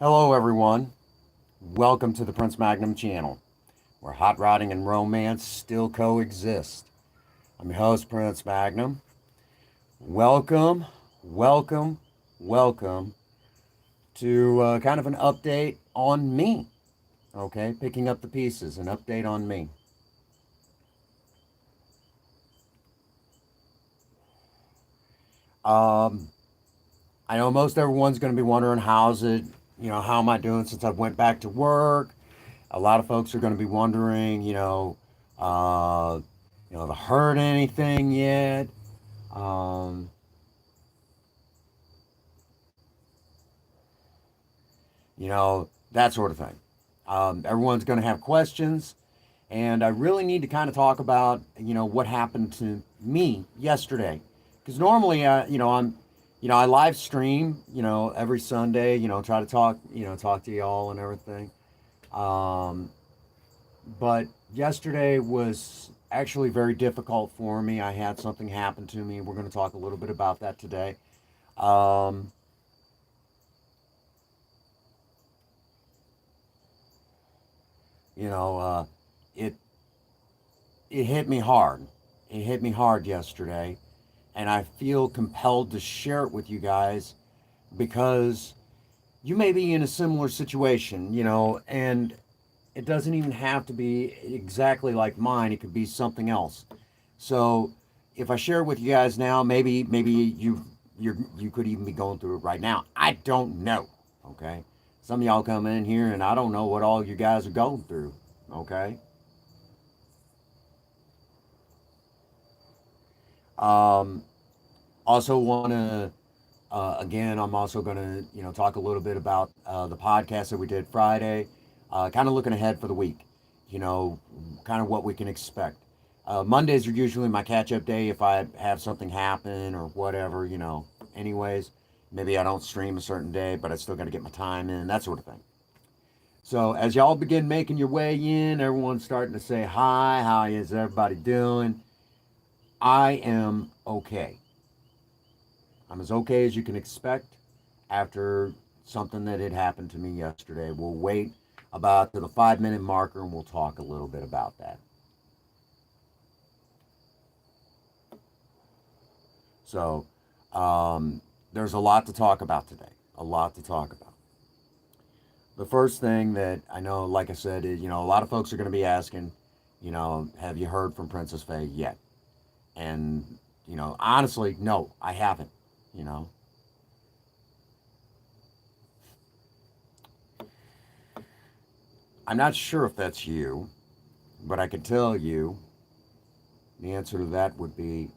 Hello, everyone. Welcome to the Prince Magnum channel, where hot rodding and romance still coexist. I'm your host, Prince Magnum. Welcome, welcome, welcome to kind of an update on me. Okay, picking up the pieces, an update on me. Um, I know most everyone's going to be wondering how am I doing since I went back to work? A lot of folks are going to be wondering, uh, have I heard anything yet? Um, that sort of thing. Everyone's going to have questions, and I really need to kind of talk about, what happened to me yesterday, because normally, I live stream, every Sunday, try to talk to y'all and everything. Um, but yesterday was actually very difficult for me. I had something happen to me. We're going to talk a little bit about that today. Um, you know, it it hit me hard. It hit me hard yesterday, and I feel compelled to share it with you guys because you may be in a similar situation, and it doesn't even have to be exactly like mine. It could be something else. So if I share it with you guys now, maybe you could even be going through it right now. I don't know. Okay. Some of y'all come in here and I don't know what all you guys are going through. Okay. Um, Also want to again, I'm also going to talk a little bit about the podcast that we did Friday. Kind of looking ahead for the week. You know, kind of what we can expect. Mondays are usually my catch up day if I have something happen or whatever. Anyways, maybe I don't stream a certain day, but I still got to get my time in, that sort of thing. So as y'all begin making your way in, everyone's starting to say hi. How is everybody doing? I am okay. I'm as okay as you can expect after something that had happened to me yesterday. We'll wait about to the 5 minute marker and we'll talk a little bit about that. So, there's a lot to talk about today. A lot to talk about. The first thing that I know, like I said, is a lot of folks are going to be asking, have you heard from Princess Faye yet? And honestly, no, I haven't. You know, I'm not sure if that's you, but I can tell you the answer to that would be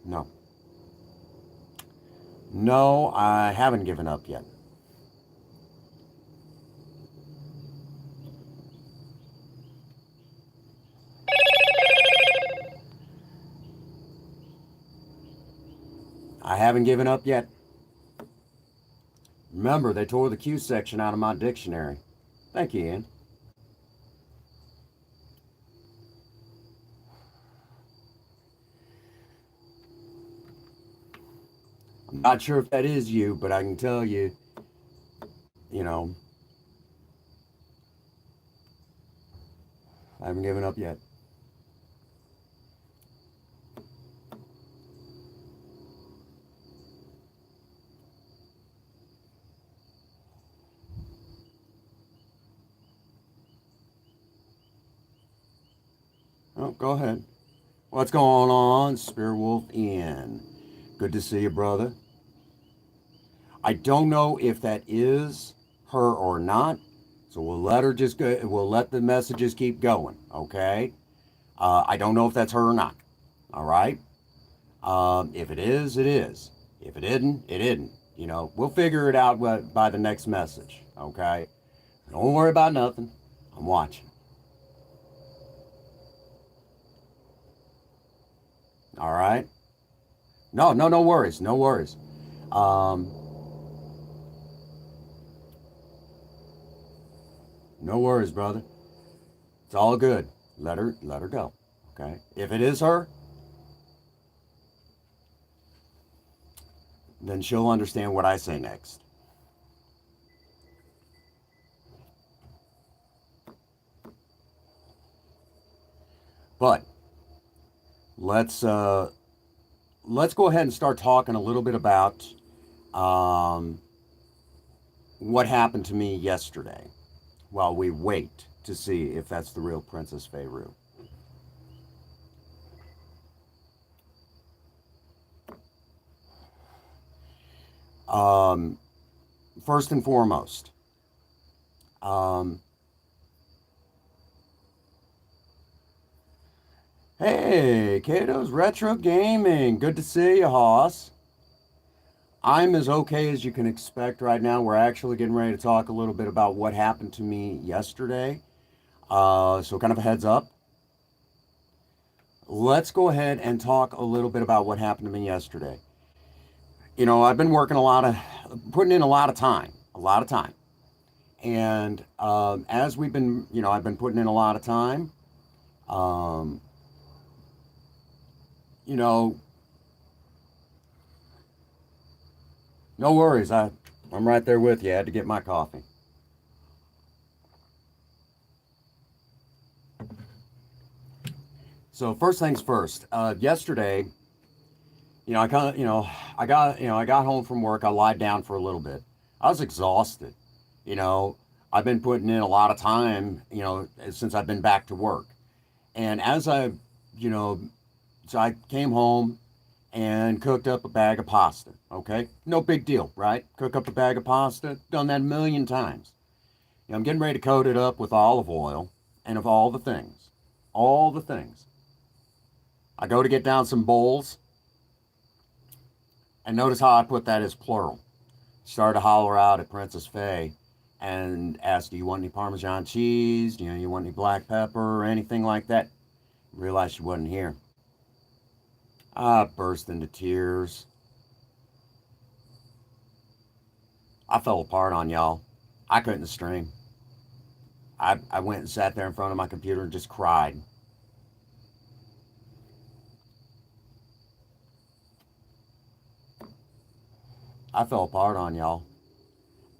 no. No, I haven't given up yet. I haven't given up yet. Remember, they tore the Q section out of my dictionary. Thank you, Ian. I'm not sure if that is you, but I can tell you, you know, I haven't given up yet. Oh, go ahead. What's going on, Spirit Wolf Ian? Good to see you, brother. I don't know if that is her or not, so we'll let her just go. We'll let the messages keep going, okay? I don't know if that's her or not. All right. If it is, it is. If it isn't, it isn't. We'll figure it out by the next message. Okay. Don't worry about nothing. I'm watching. All right. No, no, no worries. No worries. Um, no worries, brother. It's all good. Let her go. Okay. If it is her, then she'll understand what I say next. let's let's go ahead and start talking a little bit about um, what happened to me yesterday while we wait to see if that's the real Princess Feyru. Um, First and foremost, um, hey, Kato's Retro Gaming. Good to see you, Hoss. I'm as okay as you can expect right now. We're actually getting ready to talk a little bit about what happened to me yesterday. So, kind of a heads up. Let's go ahead and talk a little bit about what happened to me yesterday. I've been working putting in a lot of time. And as I've been putting in a lot of time. Um, you know, no worries. I'm right there with you. I had to get my coffee. So first things first. Yesterday, I kind of, I got home from work. I lied down for a little bit. I was exhausted. You know, I've been putting in a lot of time, since I've been back to work. And you know, so I came home and cooked up a bag of pasta. Okay, no big deal, right? Cook up a bag of pasta. Done that a million times. I'm getting ready to coat it up with olive oil and of all the things. I go to get down some bowls and notice how I put that as plural. Started to holler out at Princess Faye and asked, "Do you want any Parmesan cheese? You want any black pepper or anything like that?" Realized she wasn't here. I burst into tears. I fell apart on y'all. I couldn't stream. I went and sat there in front of my computer and just cried. I fell apart on y'all.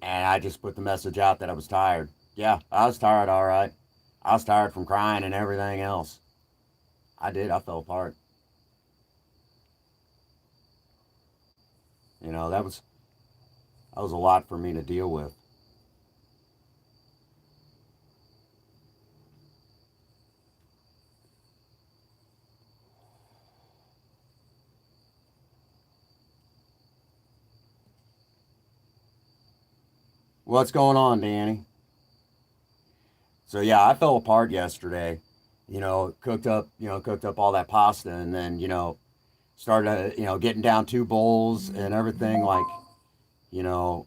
And I just put the message out that I was tired. Yeah, I was tired, all right. I was tired from crying and everything else. I did. I fell apart. That was a lot for me to deal with. What's going on, Danny? So yeah, I fell apart yesterday. Cooked up all that pasta, and then started getting down two bowls and everything. Like, you know,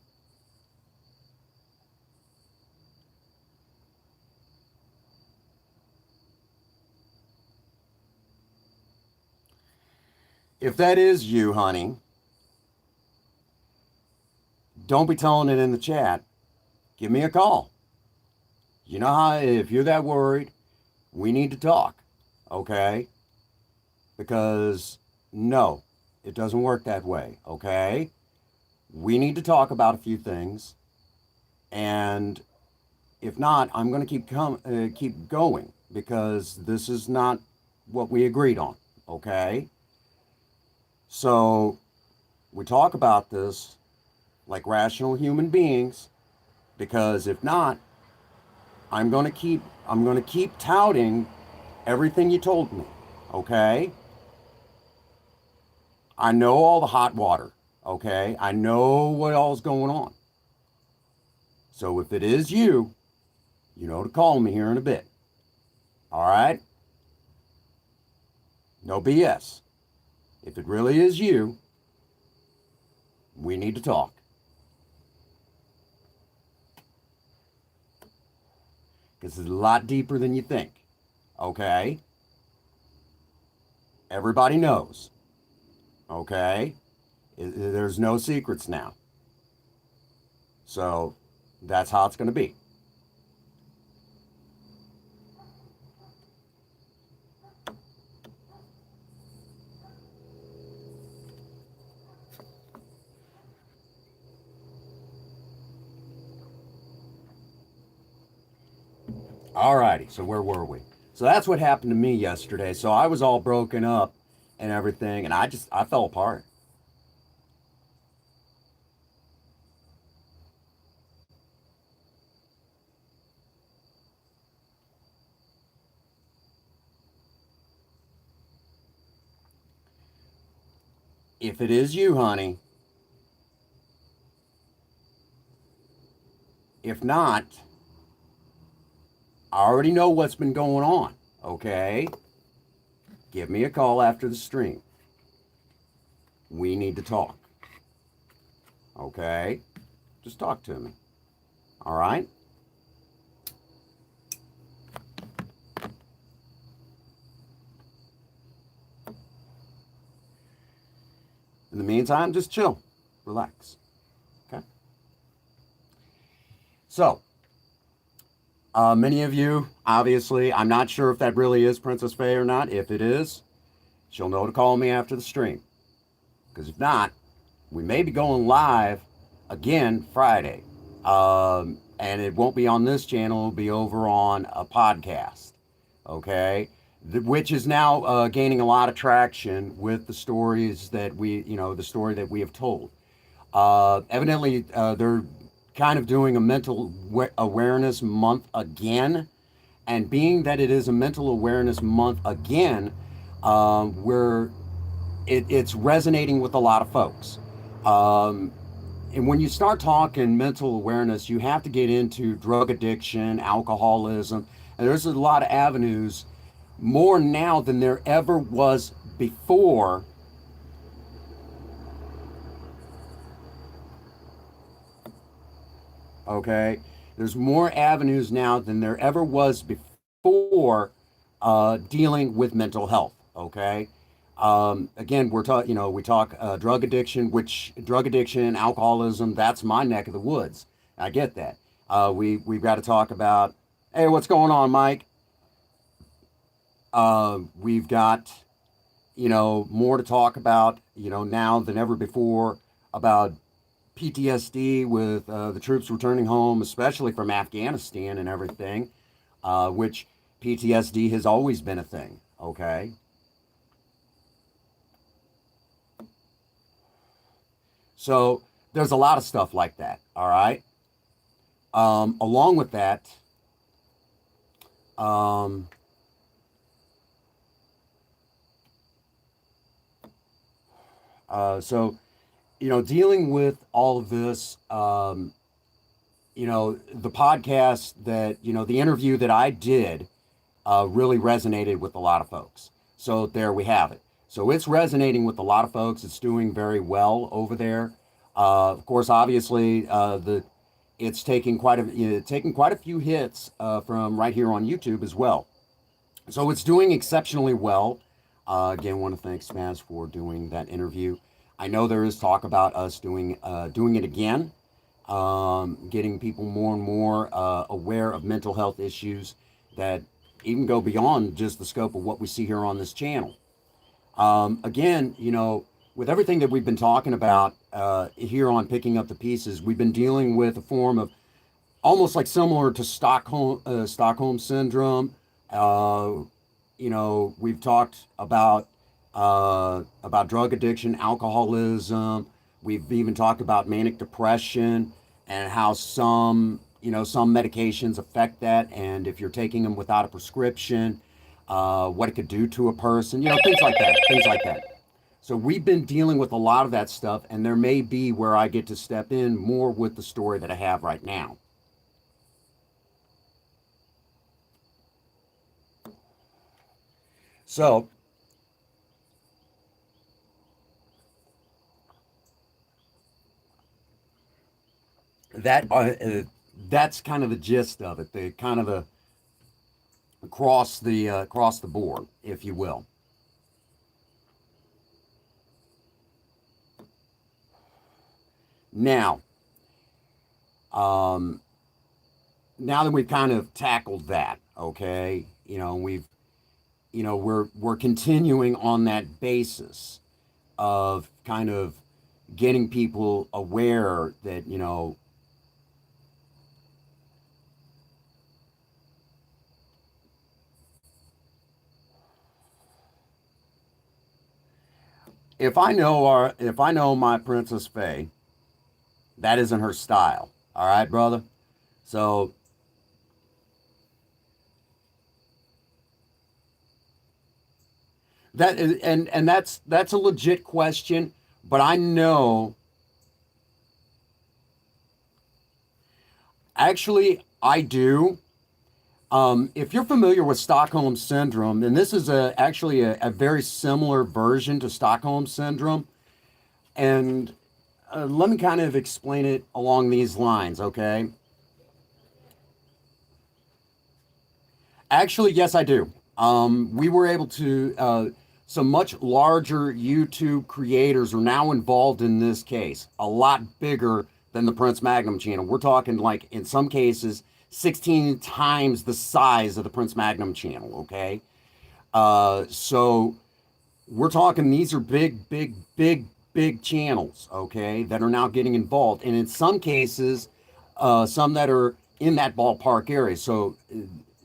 if that is you, honey, don't be telling it in the chat. Give me a call. You know how if you're that worried, we need to talk, okay? Because no, it doesn't work that way, okay? We need to talk about a few things, and if not, I'm going to keep going because this is not what we agreed on, okay? So we talk about this like rational human beings because if not, I'm going to keep touting everything you told me, okay? I know all the hot water, okay? I know what all's going on. So if it is you, you know to call me here in a bit. All right? No BS. If it really is you, we need to talk. Because it's a lot deeper than you think. Okay? Everybody knows. Okay? There's no secrets now. So that's how it's going to be. Alrighty, so where were we? So that's what happened to me yesterday. So I was all broken up and everything, and I fell apart. If it is you, honey, if not, I already know what's been going on. Okay, give me a call after the stream. We need to talk. Okay, just talk to me. All right. In the meantime, just chill, relax. Okay. So, many of you, obviously, I'm not sure if that really is Princess Faye or not. If it is, she'll know to call me after the stream. Because if not, we may be going live again Friday. And it won't be on this channel, it'll be over on a podcast. Okay? Which is now gaining a lot of traction with the stories that the story that we have told. Evidently, they're kind of doing a mental awareness month again. And being that it is a mental awareness month again, we're it's resonating with a lot of folks. Um, and when you start talking mental awareness, you have to get into drug addiction, alcoholism, and there's a lot of avenues more now than there ever was before. Okay, there's more avenues now than there ever was before dealing with mental health. Okay, again, we talk drug addiction, which drug addiction, alcoholism, that's my neck of the woods. I get that. We've got to talk about, hey, what's going on, Mike? We've got, more to talk about, now than ever before about PTSD with the troops returning home, especially from Afghanistan and everything, which PTSD has always been a thing. Okay. So there's a lot of stuff like that. All right. Along with that, um, so, dealing with all of this, the podcast that, the interview that I did really resonated with a lot of folks. So there we have it. So it's resonating with a lot of folks. It's doing very well over there. Of course, obviously, the it's taking quite a few hits from right here on YouTube as well. So it's doing exceptionally well. Again, want to thank Smaz for doing that interview. I know there is talk about us doing it again, getting people more and more aware of mental health issues that even go beyond just the scope of what we see here on this channel. Again, with everything that we've been talking about here on Picking Up the Pieces, we've been dealing with a form of almost like similar to Stockholm syndrome. Uh, we've talked about drug addiction, alcoholism. We've even talked about manic depression and how some medications affect that, and if you're taking them without a prescription, what it could do to a person. Things like that. Things like that. So we've been dealing with a lot of that stuff, and there may be where I get to step in more with the story that I have right now. So that that's kind of the gist of it. The kind of the across the board, if you will. Now, um, now that we've kind of tackled that, okay, we're continuing on that basis of kind of getting people aware that if I know my Princess Faye, that isn't her style. All right, brother. So that is, and that's a legit question. But I know, actually, I do. If you're familiar with Stockholm Syndrome, and this is actually a very similar version to Stockholm Syndrome, and let me kind of explain it along these lines, okay? Actually, yes, I do. We were able to, some much larger YouTube creators are now involved in this case, a lot bigger than the Prince Magnum channel. We're talking like, in some cases, 16 times the size of the Prince Magnum channel, okay? So we're talking, these are big channels, okay, that are now getting involved. And in some cases, some that are in that ballpark area. So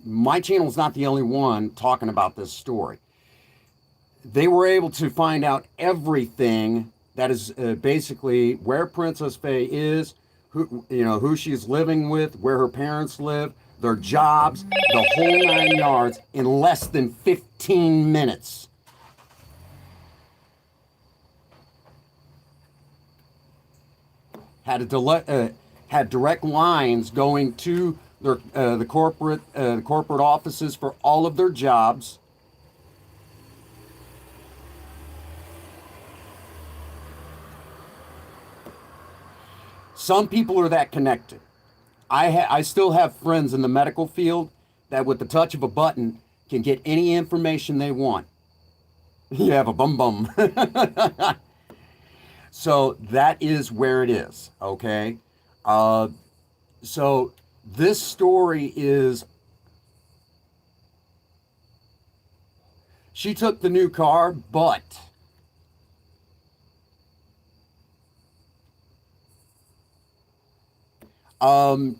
my channel is not the only one talking about this story. They were able to find out everything that is basically where Princess Faye is, who she's living with, where her parents live, their jobs, the whole 9 yards in less than 15 minutes. Had a had direct lines going to the corporate offices for all of their jobs. Some people are that connected. I still have friends in the medical field that, with the touch of a button, can get any information they want. You have a bum bum. So that is where it is. Okay. Uh, so this story is, she took the new car, but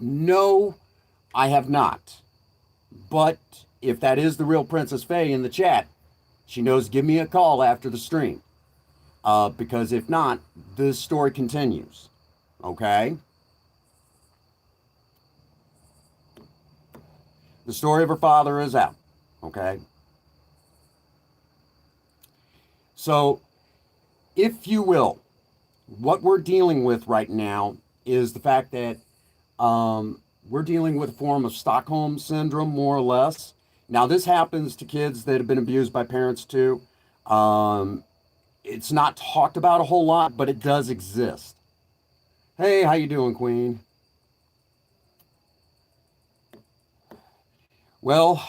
no, I have not. But if that is the real Princess Faye in the chat, she knows, give me a call after the stream. Because if not, this story continues. Okay? The story of her father is out. Okay? So, if you will, what we're dealing with right now is the fact that we're dealing with a form of Stockholm syndrome, more or less. Now, this happens to kids that have been abused by parents too. Um, it's not talked about a whole lot, but it does exist. Hey, how you doing, Queen? Well,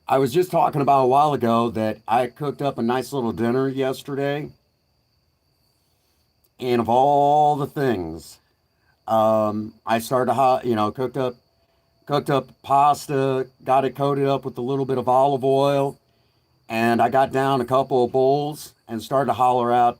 I was just talking about a while ago that I cooked up a nice little dinner yesterday, and of all the things, I started, cooked up pasta, got it coated up with a little bit of olive oil, and I got down a couple of bowls and started to holler out.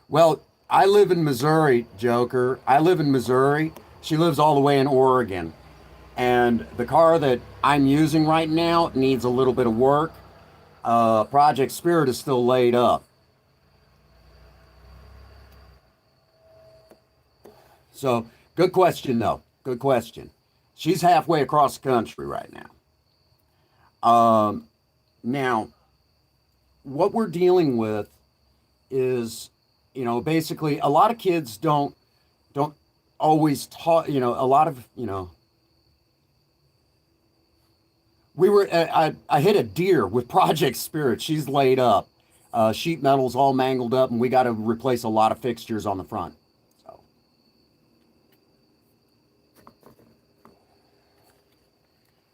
Well, I live in Missouri, Joker. I live in Missouri. She lives all the way in Oregon. And the car that I'm using right now needs a little bit of work. Project Spirit is still laid up. So, good question, though. Good question. She's halfway across the country right now. Now, what we're dealing with is, basically a lot of kids don't always talk. A lot of we were I hit a deer with Project Spirit. She's laid up. Sheet metal's all mangled up, and we got to replace a lot of fixtures on the front. So,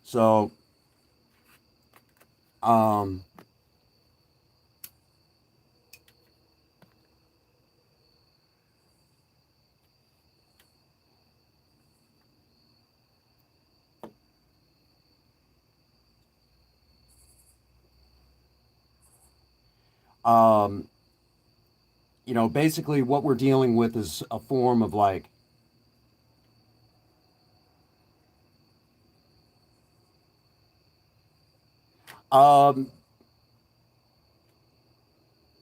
so um, um, basically what we're dealing with is a form of like, Um,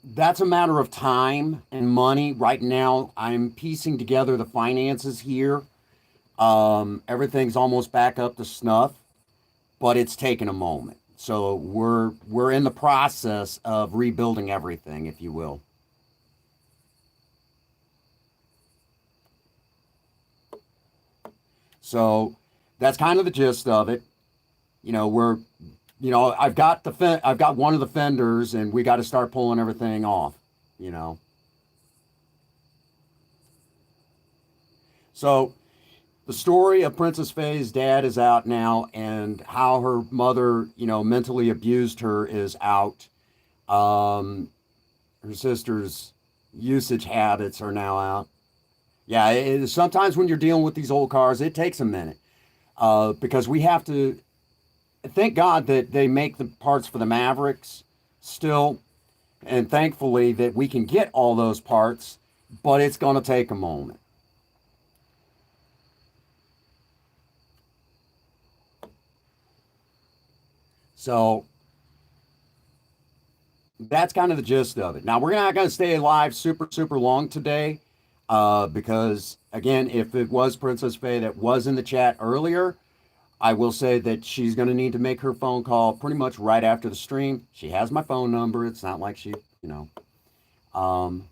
that's a matter of time and money. Right now, I'm piecing together the finances here. Everything's almost back up to snuff, but it's taken a moment. So we're in the process of rebuilding everything, if you will. So that's kind of the gist of it. You know, we're I've got one of the fenders, and we got to start pulling everything off. You know, so the story of Princess Faye's dad is out now, and how her mother, mentally abused her is out. Um, Her sister's usage habits are now out. Yeah, sometimes when you're dealing with these old cars, it takes a minute because we have to thank God that they make the parts for the Mavericks still, and thankfully that we can get all those parts, but it's going to take a moment. So that's kind of the gist of it. Now, we're not going to stay alive super, super long today because, again, if it was Princess Faye that was in the chat earlier, I will say that she's going to need to make her phone call pretty much right after the stream. She has my phone number. It's not like she. Um,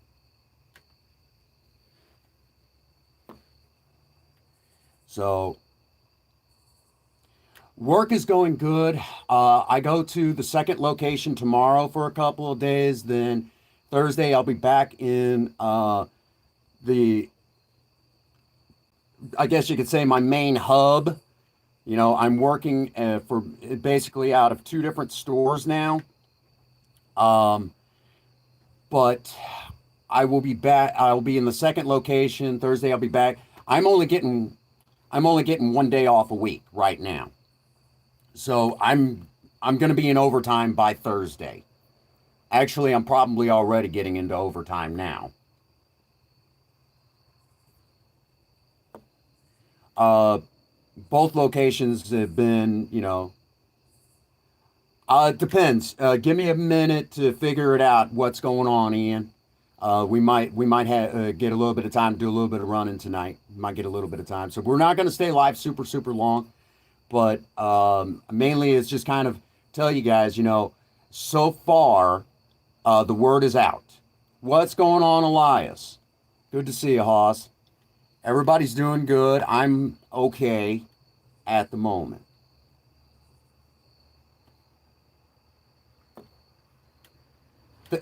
so work is going good. I go to the second location tomorrow for a couple of days. Then Thursday, I'll be back in the, I guess you could say, my main hub. I'm working for basically out of two different stores now. Um, but I will be back. I'll be in the second location Thursday. I'll be back. I'm only getting I'm only getting 1 day off a week right now. So I'm going to be in overtime by Thursday. Actually, I'm probably already getting into overtime now. Uh, Both locations have been, it depends. Give me a minute to figure it out. What's going on, Ian? We might get a little bit of time to do a little bit of running tonight. Might get a little bit of time, so we're not going to stay live super super long. But mainly, it's just kind of tell you guys, so far the word is out. What's going on, Elias? Good to see you, Hoss. Everybody's doing good. I'm okay at the moment.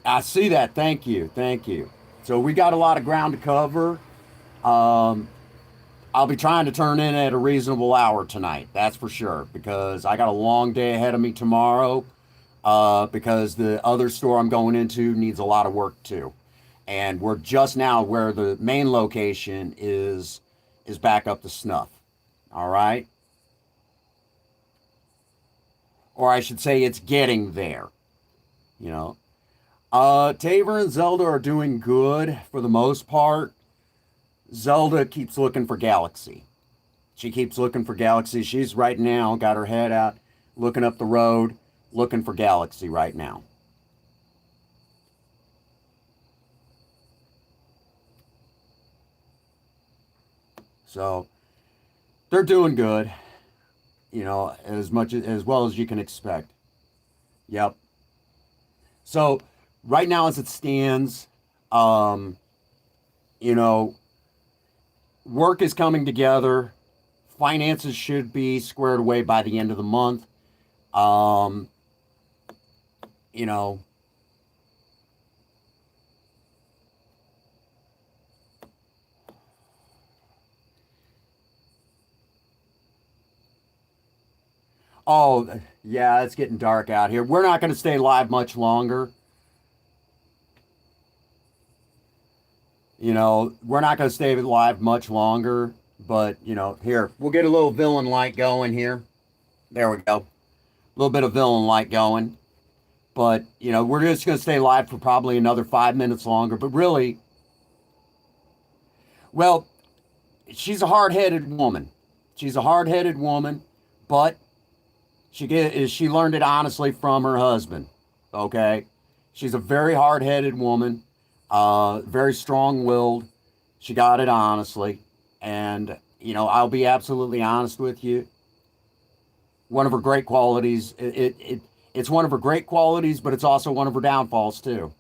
I see that. Thank you. Thank you. So we got a lot of ground to cover. Um, I'll be trying to turn in at a reasonable hour tonight. That's for sure, because I got a long day ahead of me tomorrow. Because the other store I'm going into needs a lot of work too, and we're just now where the main location is back up to snuff. All right, or I should say, it's getting there. You know, Taver and Zelda are doing good for the most part. Zelda keeps looking for Galaxy. She keeps looking for Galaxy. She's right now got her head out, looking up the road, looking for Galaxy right now. So they're doing good, as well as you can expect. Yep. So right now, as it stands, um, you know, work is coming together. Finances should be squared away by the end of the month. Um, you know, oh, yeah, it's getting dark out here. We're not going to stay live much longer. We're not going to stay live much longer. But, here, we'll get a little villain light going here. There we go. A little bit of villain light going. But, we're just going to stay live for probably another 5 minutes longer. But really, well, she's a hard headed woman. She's a hard headed woman. But She learned it honestly from her husband. Okay, she's a very hard-headed woman, very strong-willed. She got it honestly, and I'll be absolutely honest with you. One of her great qualities. It's one of her great qualities, but it's also one of her downfalls too.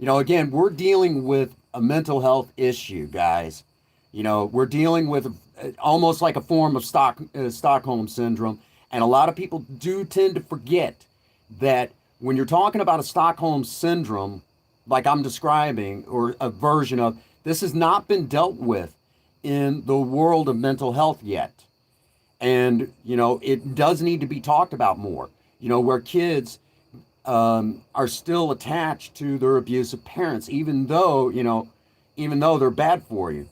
Again, we're dealing with a mental health issue, guys. We're dealing with almost like a form of Stockholm syndrome. And a lot of people do tend to forget that when you're talking about a Stockholm syndrome, like I'm describing, or a version of, this has not been dealt with in the world of mental health yet. And, it does need to be talked about more, where kids are still attached to their abusive parents, even though they're bad for you.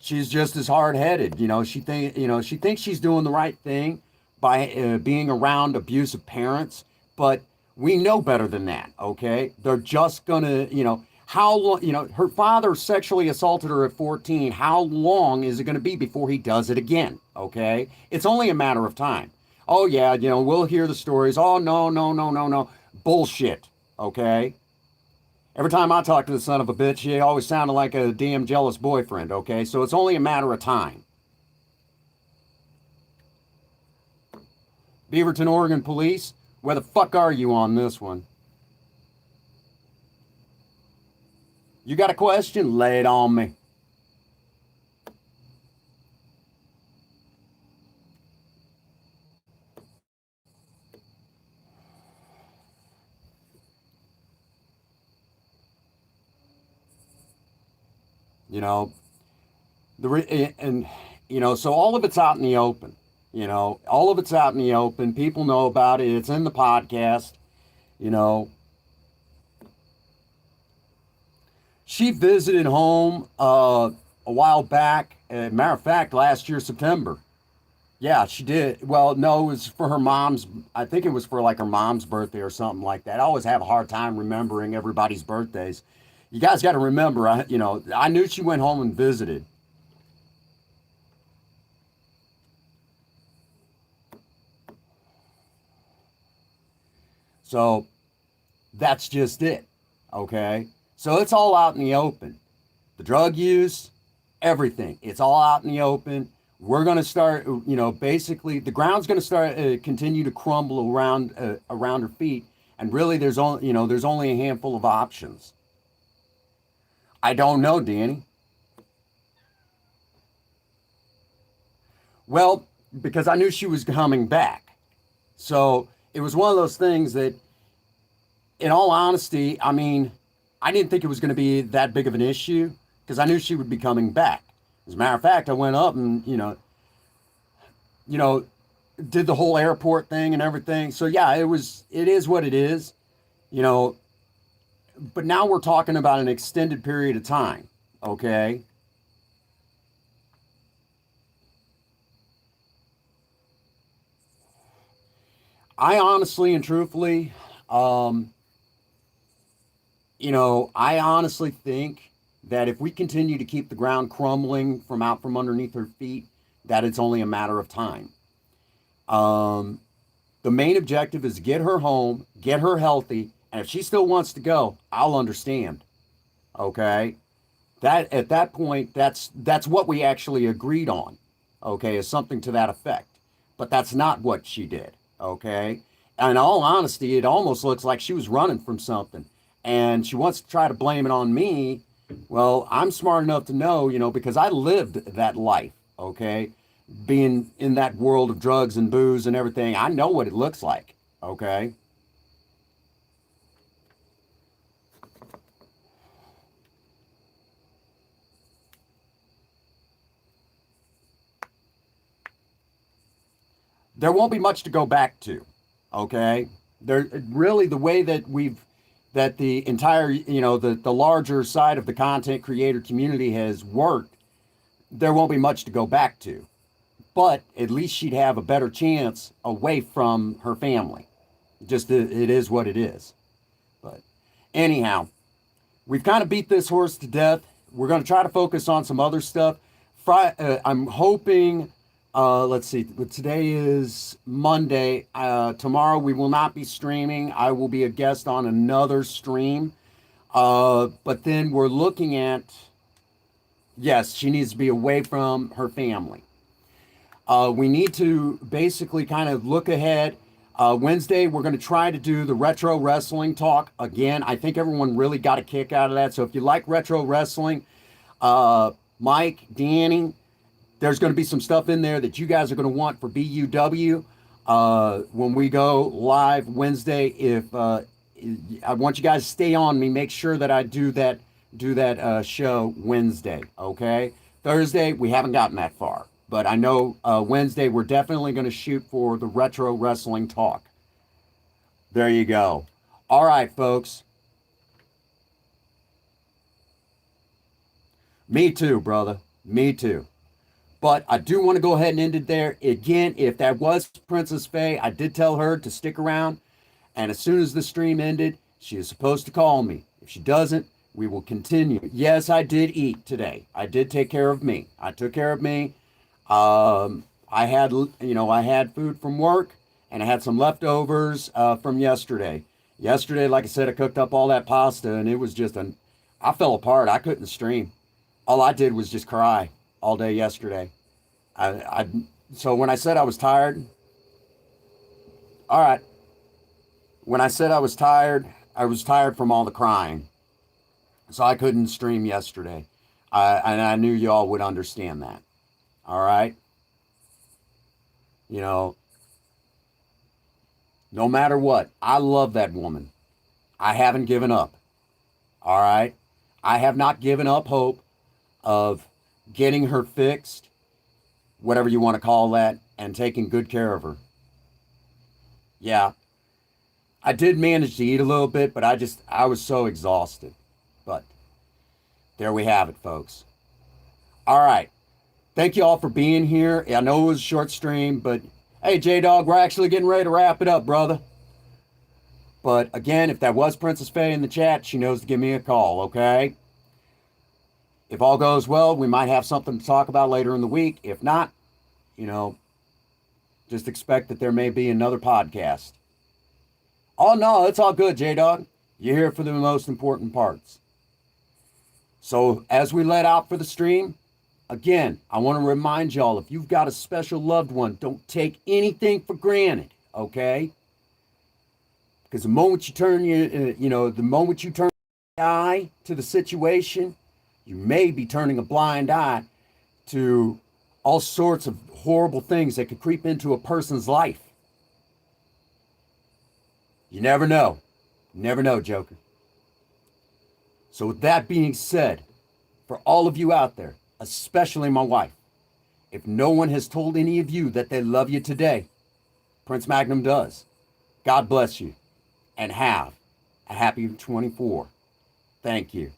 She's just as hard-headed. She thinks she's doing the right thing by being around abusive parents, but we know better than that. Okay, they're just gonna, how long, her father sexually assaulted her at 14. How long is it going to be before he does it again? Okay, it's only a matter of time. Oh yeah, we'll hear the stories. Oh no, no, no, no, no, bullshit. Okay. Every time I talk to the son of a bitch, he always sounded like a damn jealous boyfriend. Okay, so it's only a matter of time. Beaverton, Oregon Police, where the fuck are you on this one? You got a question? Lay it on me. You know, so all of it's out in the open. All of it's out in the open. People know about it. It's in the podcast. You know, she visited home a while back. Matter of fact, last year September. Yeah, she did. Well, no, it was for her mom's. I think it was for like her mom's birthday or something like that. I always have a hard time remembering everybody's birthdays. You guys got to remember, I knew she went home and visited. So that's just it. Okay. So it's all out in the open. The drug use, everything. It's all out in the open. We're going to start, basically the ground's going to start continue to crumble around her feet. And really, there's only a handful of options. I don't know, Danny. Well, because I knew she was coming back. So it was one of those things that, in all honesty, I mean, I didn't think it was going to be that big of an issue because I knew she would be coming back. As a matter of fact, I went up and, you know, did the whole airport thing and everything. So yeah, it is what it is, you know, but now we're talking about an extended period of time. Okay. I honestly and truthfully, um, I honestly think that if we continue to keep the ground crumbling from out from underneath her feet, that it's only a matter of time. Um, the main objective is get her home, get her healthy, and if she still wants to go, I'll understand. Okay, that at that point, that's what we actually agreed on. Okay, is something to that effect, but that's not what she did. Okay, and in all honesty, it almost looks like she was running from something, and she wants to try to blame it on me. Well, I'm smart enough to know, because I lived that life. Okay, being in that world of drugs and booze and everything, I know what it looks like. Okay. There won't be much to go back to. Okay. There really the way that the entire, the larger side of the content creator community has worked, there won't be much to go back to. But at least she'd have a better chance away from her family. Just it is what it is. But anyhow, we've kind of beat this horse to death. we're going to try to focus on some other stuff. I'm hoping, let's see, today is Monday. Tomorrow we will not be streaming. I will be a guest on another stream. But then we're looking at, yes, she needs to be away from her family. We need to basically kind of look ahead. Wednesday, we're going to try to do the retro wrestling talk again. I think everyone really got a kick out of that. So if you like retro wrestling, Mike, Danny, there's going to be some stuff in there that you guys are going to want for BUW when we go live Wednesday. If I want you guys to stay on me, make sure that I do that show Wednesday. Okay, Thursday we haven't gotten that far. But I know Wednesday we're definitely going to shoot for the retro wrestling talk. There you go. All right, folks. Me too, brother. Me too. But I do want to go ahead and end it there. Again, if that was Princess Faye, I did tell her to stick around. And as soon as the stream ended, she is supposed to call me. If she doesn't, we will continue. Yes, I did eat today. I did take care of me. I took care of me. I had food from work, and I had some leftovers from yesterday. Yesterday, like I said, I cooked up all that pasta, and it was just I fell apart. I couldn't stream. All I did was just cry all day yesterday. So when I said I was tired, all right. When I said I was tired from all the crying. So I couldn't stream yesterday. And I knew y'all would understand that. All right. You know, no matter what, I love that woman. I haven't given up. All right. I have not given up hope of getting her fixed, whatever you want to call that, and taking good care of her. Yeah. I did manage to eat a little bit, but I was so exhausted. But there we have it, folks. All right. Thank you all for being here. I know it was a short stream, but hey, J-Dog, we're actually getting ready to wrap it up, brother. But again, if that was Princess Faye in the chat, she knows to give me a call, okay? If all goes well, we might have something to talk about later in the week. If not, just expect that there may be another podcast. Oh, no, it's all good, J-Dog. You're here for the most important parts. So as we let out for the stream, again, I want to remind y'all, if you've got a special loved one, don't take anything for granted, okay? Because the moment you turn the eye to the situation, you may be turning a blind eye to all sorts of horrible things that could creep into a person's life. You never know. Never know, Joker. So with that being said, for all of you out there, especially my wife, if no one has told any of you that they love you today, Prince Magnum does. God bless you and have a happy 24. Thank you.